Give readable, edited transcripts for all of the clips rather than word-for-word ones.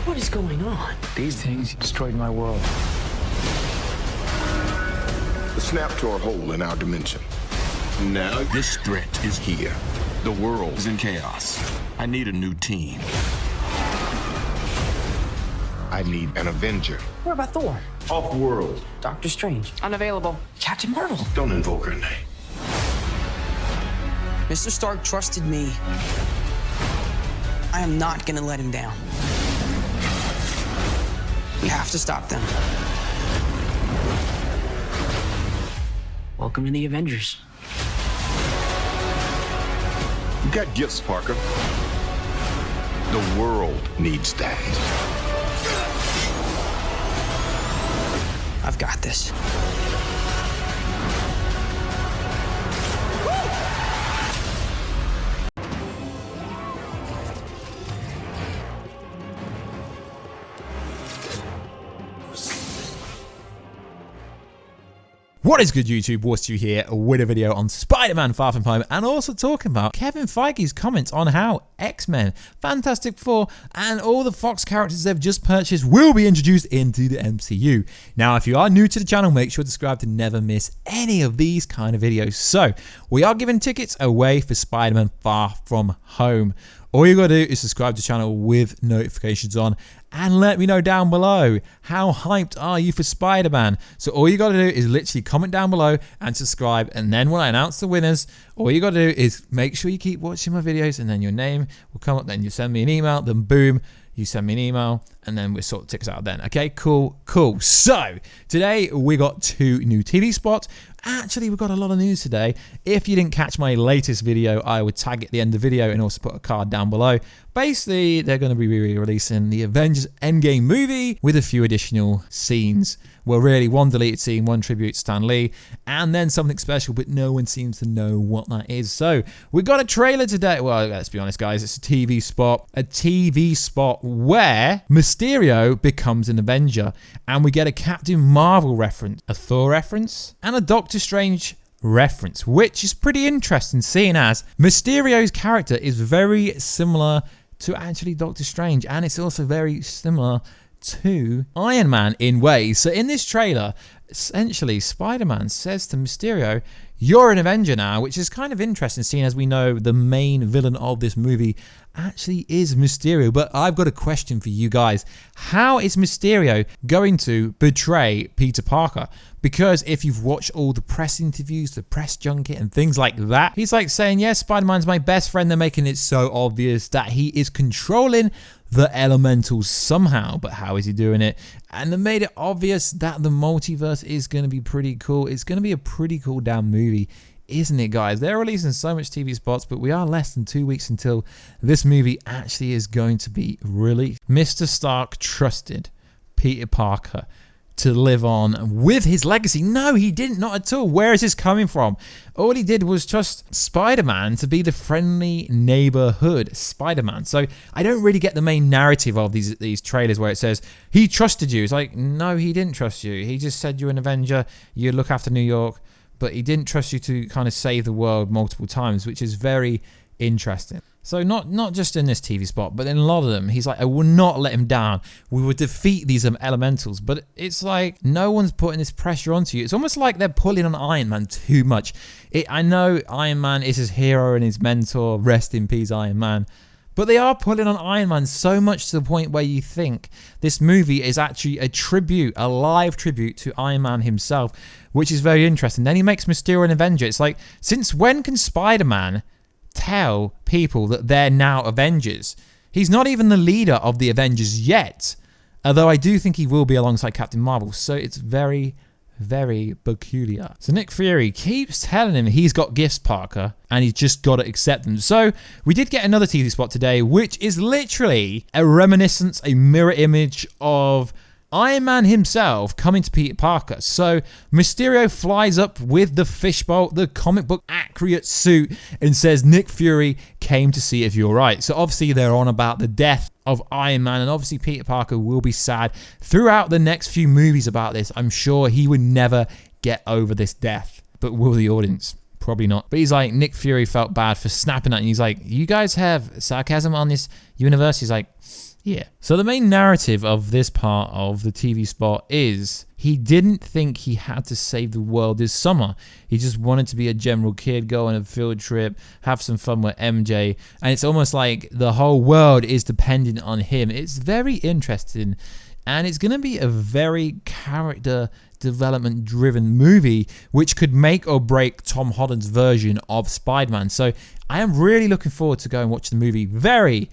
What is going on? These things destroyed my world. The snap tore a hole in our dimension. Now this threat is here. The world is in chaos. I need a new team. I need an Avenger. What about Thor? Off-world. Doctor Strange? Unavailable. Captain Marvel? Don't invoke her name. Mr. Stark trusted me. I am not gonna let him down. We have to stop them. Welcome to the Avengers. You got gifts, Parker. The world needs that. I've got this. What is good, YouTube? Warstu here with a video on Spider-Man Far From Home, and also talking about Kevin Feige's comments on how X-Men, Fantastic Four, and all the Fox characters they've just purchased will be introduced into the MCU. Now, if you are new to the channel, make sure to subscribe to never miss any of these kind of videos. So, we are giving tickets away for Spider-Man Far From Home. All you gotta do is subscribe to the channel with notifications on, and let me know down below, how hyped are you for Spider-Man? So all you gotta do is literally comment down below and subscribe, and then when I announce the winners, all you gotta do is make sure you keep watching my videos, and then your name will come up, then you send me an email, then boom, you send me an email, and then we sort the tickets out then. Okay, cool. So, today we got 2 new TV spots. Actually, we've got a lot of news today. If you didn't catch my latest video, I would tag at the end of the video and also put a card down below. Basically, they're going to be re-releasing the Avengers EndGame movie with a few additional scenes. Well, really, one deleted scene, one tribute to Stan Lee, and then something special, but no one seems to know what that is. So, we got a trailer today. Well, let's be honest, guys, it's a TV spot. A TV spot where Mysterio becomes an Avenger, and we get a Captain Marvel reference, a Thor reference, and a Doctor Strange reference, which is pretty interesting, seeing as Mysterio's character is very similar to actually Doctor Strange, and it's also very similar to Iron Man in ways. So in this trailer, essentially Spider-Man says to Mysterio, "You're an Avenger now," which is kind of interesting, seeing as we know the main villain of this movie actually is Mysterio. But I've got a question for you guys. How is Mysterio going to betray Peter Parker? Because if you've watched all the press interviews, the press junket and things like that, he's like saying, yes, Spider-Man's my best friend. They're making it so obvious that he is controlling the elementals somehow, but how is he doing it? And they made it obvious that the multiverse is going to be pretty cool. It's going to be a pretty cool damn movie, isn't it, guys? They're releasing so much TV spots, but we are less than 2 weeks until this movie actually is going to be released. Mr. Stark trusted Peter Parker to live on with his legacy. No, he didn't, not at all. Where is this coming from? All he did was trust Spider-Man to be the friendly neighborhood Spider-Man. So I don't really get the main narrative of these trailers where it says, he trusted you. It's like, no, he didn't trust you. He just said you're an Avenger, you look after New York, but he didn't trust you to kind of save the world multiple times, which is very interesting. So not just in this TV spot, but in a lot of them, he's like, I will not let him down. We will defeat these elementals. But it's like, no one's putting this pressure onto you. It's almost like they're pulling on Iron Man too much. I know Iron Man is his hero and his mentor. Rest in peace, Iron Man. But they are pulling on Iron Man so much to the point where you think this movie is actually a tribute, a live tribute to Iron Man himself, which is very interesting. Then he makes Mysterio an Avenger. It's like, since when can Spider-Man tell people that they're now Avengers? He's not even the leader of the Avengers yet, although I do think he will be alongside Captain Marvel. So it's very, very peculiar. So Nick Fury keeps telling him he's got gifts, Parker, and he's just got to accept them. So we did get another TV spot today, which is literally a reminiscence, a mirror image of Iron Man himself coming to Peter Parker. So Mysterio flies up with the fishbowl, the comic book accurate suit, and says Nick Fury came to see if you're right. So obviously they're on about the death of Iron Man, and obviously Peter Parker will be sad throughout the next few movies about this. I'm sure he would never get over this death, but will the audience? probably not. But he's like, Nick Fury felt bad for snapping at him. He's like, you guys have sarcasm on this universe? He's like, yeah. So the main narrative of this part of the TV spot is he didn't think he had to save the world this summer. He just wanted to be a general kid, go on a field trip, have some fun with MJ. And it's almost like the whole world is dependent on him. It's very interesting. And it's going to be a very character development driven movie, which could make or break Tom Holland's version of Spider-Man. So I am really looking forward to go and watch the movie very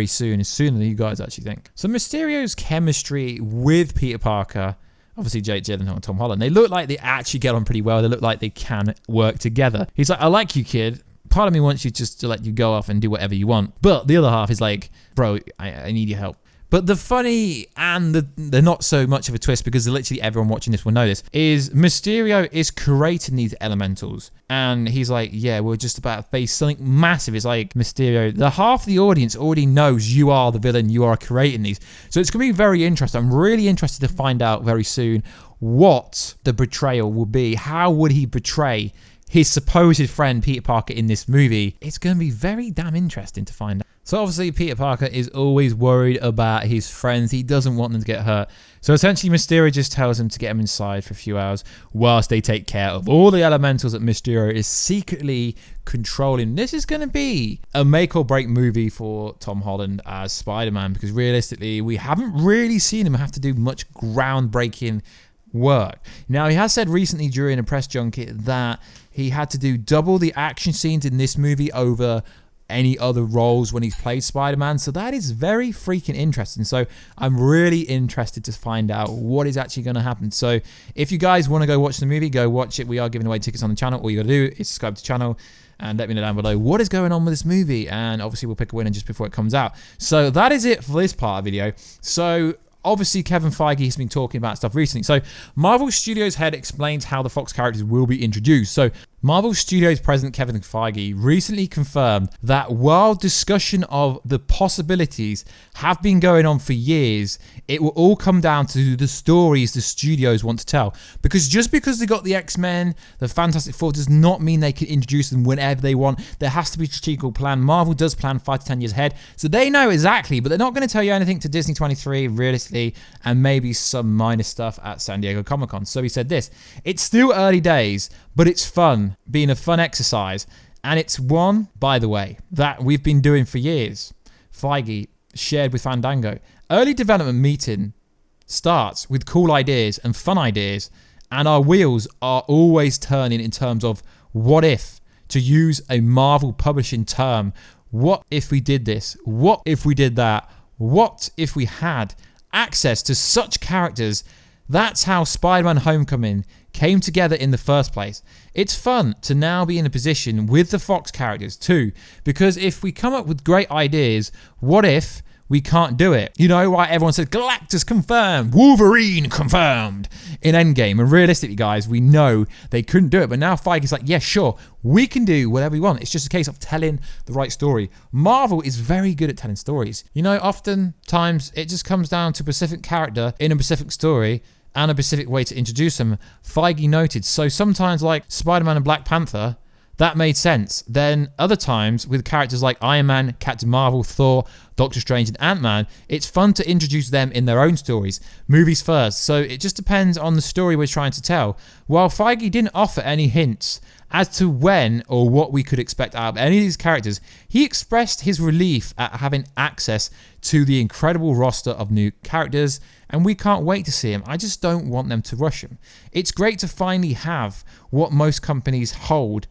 soon, as sooner than you guys actually think. So Mysterio's chemistry with Peter Parker, obviously Jake Gyllenhaal and Tom Holland, they look like they actually get on pretty well. They look like they can work together. He's like, I like you, kid. Part of me wants you just to let you go off and do whatever you want. But the other half is like, bro, I need your help. But the funny and the not so much of a twist, because literally everyone watching this will know this, is Mysterio is creating these elementals. And he's like, yeah, we're just about to face something massive. It's like, Mysterio, the half of the audience already knows you are the villain, you are creating these. So it's going to be very interesting. I'm really interested to find out very soon what the betrayal will be. How would he betray his supposed friend Peter Parker in this movie? It's going to be very damn interesting to find out. So obviously Peter Parker is always worried about his friends. He doesn't want them to get hurt. So essentially Mysterio just tells him to get him inside for a few hours whilst they take care of all the elementals that Mysterio is secretly controlling. This is going to be a make or break movie for Tom Holland as Spider-Man, because realistically we haven't really seen him have to do much groundbreaking work. Now, he has said recently during a press junket that he had to do double the action scenes in this movie over any other roles when he's played Spider-Man. So that is very freaking interesting. So I'm really interested to find out what is actually going to happen. So if you guys want to go watch the movie, go watch it. We are giving away tickets on the channel. All you got to do is subscribe to the channel and let me know down below what is going on with this movie. And obviously we'll pick a winner just before it comes out. So that is it for this part of the video. So obviously, Kevin Feige has been talking about stuff recently. So Marvel Studios head explains how the Fox characters will be introduced. So Marvel Studios president Kevin Feige recently confirmed that while discussion of the possibilities have been going on for years, it will all come down to the stories the studios want to tell. Because just because they got the X-Men, the Fantastic Four, does not mean they can introduce them whenever they want. There has to be a strategical plan. Marvel does plan 5 to 10 years ahead, so they know exactly, but they're not going to tell you anything to Disney 23 realistically, and maybe some minor stuff at San Diego Comic-Con. So he said this: it's still early days, but it's fun, being a fun exercise. And it's one, by the way, that we've been doing for years. Feige shared with Fandango. Early development meeting starts with cool ideas and fun ideas, and our wheels are always turning in terms of what if, to use a Marvel publishing term. What if we did this? What if we did that? What if we had access to such characters? That's how Spider-Man Homecoming came together in the first place. It's fun to now be in a position with the Fox characters too, because if we come up with great ideas, what if we can't do it? You know why everyone said Galactus confirmed, Wolverine confirmed in EndGame, and realistically guys, we know they couldn't do it, but now Feige's like, yeah, sure, we can do whatever we want. It's just a case of telling the right story. Marvel is very good at telling stories. You know, oftentimes it just comes down to a specific character in a specific story and a specific way to introduce them. Feige noted. So sometimes like Spider-Man and Black Panther, that made sense. Then other times with characters like Iron Man, Captain Marvel, Thor, Doctor Strange and Ant-Man, it's fun to introduce them in their own stories. Movies first. So it just depends on the story we're trying to tell. While Feige didn't offer any hints as to when or what we could expect out of any of these characters, he expressed his relief at having access to the incredible roster of new characters, and we can't wait to see him. I just don't want them to rush him. It's great to finally have what most companies hold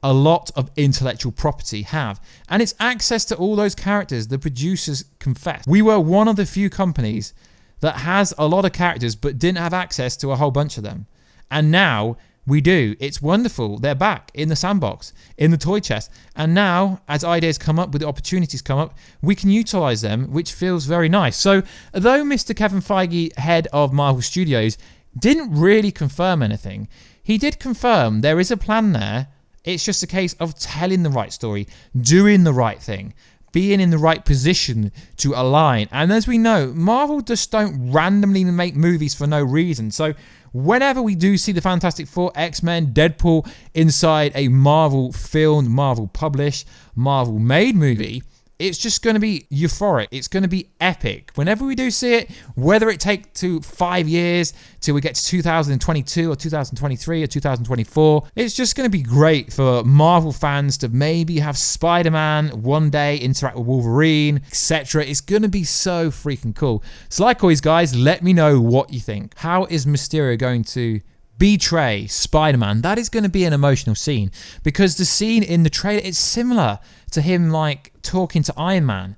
a lot of intellectual property have, and it's access to all those characters the producers confess. We were one of the few companies that has a lot of characters but didn't have access to a whole bunch of them, and now we do. It's wonderful. They're back in the sandbox, in the toy chest. And now, as ideas come up, with the opportunities come up, we can utilize them, which feels very nice. So, though Mr. Kevin Feige, head of Marvel Studios, didn't really confirm anything, he did confirm there is a plan there. It's just a case of telling the right story, doing the right thing, being in the right position to align. And as we know, Marvel just don't randomly make movies for no reason. So whenever we do see the Fantastic Four, X-Men, Deadpool inside a Marvel filmed, Marvel published, Marvel made movie, it's just going to be euphoric. It's going to be epic. Whenever we do see it, whether it take to 5 years till we get to 2022 or 2023 or 2024, it's just going to be great for Marvel fans to maybe have Spider-Man one day interact with Wolverine, etc. It's going to be so freaking cool. So like always, guys, let me know what you think. How is Mysterio going to betray Spider-Man? That is going to be an emotional scene, because the scene in the trailer, it's similar to him like talking to Iron Man.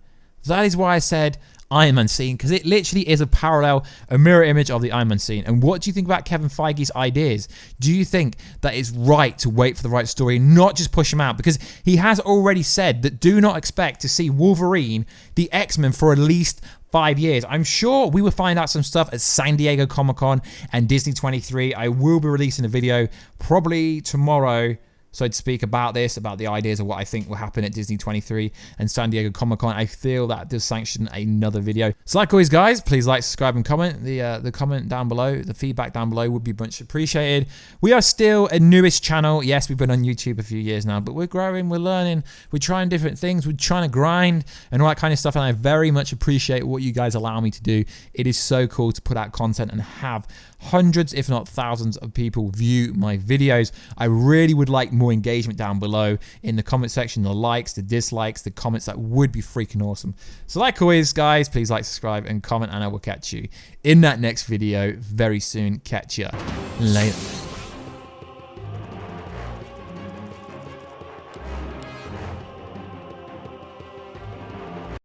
That is why I said Iron Man scene, because it literally is a parallel, a mirror image of the Iron Man scene. And what do you think about Kevin Feige's ideas? Do you think that it's right to wait for the right story, not just push him out? Because he has already said that do not expect to see Wolverine, the X-Men, for at least 5 years. I'm sure we will find out some stuff at San Diego Comic-Con and Disney 23. I will be releasing a video probably tomorrow, so I'd speak about this, about the ideas of what I think will happen at Disney 23 and San Diego Comic-Con. I feel that does sanction another video. So like always, guys, please like, subscribe, and comment. The comment down below, the feedback down below would be much appreciated. We are still a newish channel. Yes, we've been on YouTube a few years now, but we're growing, we're learning, we're trying different things, we're trying to grind and all that kind of stuff, and I very much appreciate what you guys allow me to do. It is so cool to put out content and have hundreds, if not thousands, of people view my videos. I really would like more engagement down below in the comment section, the likes, the dislikes, the comments. That would be freaking awesome. So like always, guys, please like, subscribe, and comment, and I will catch you in that next video very soon. Catch ya later.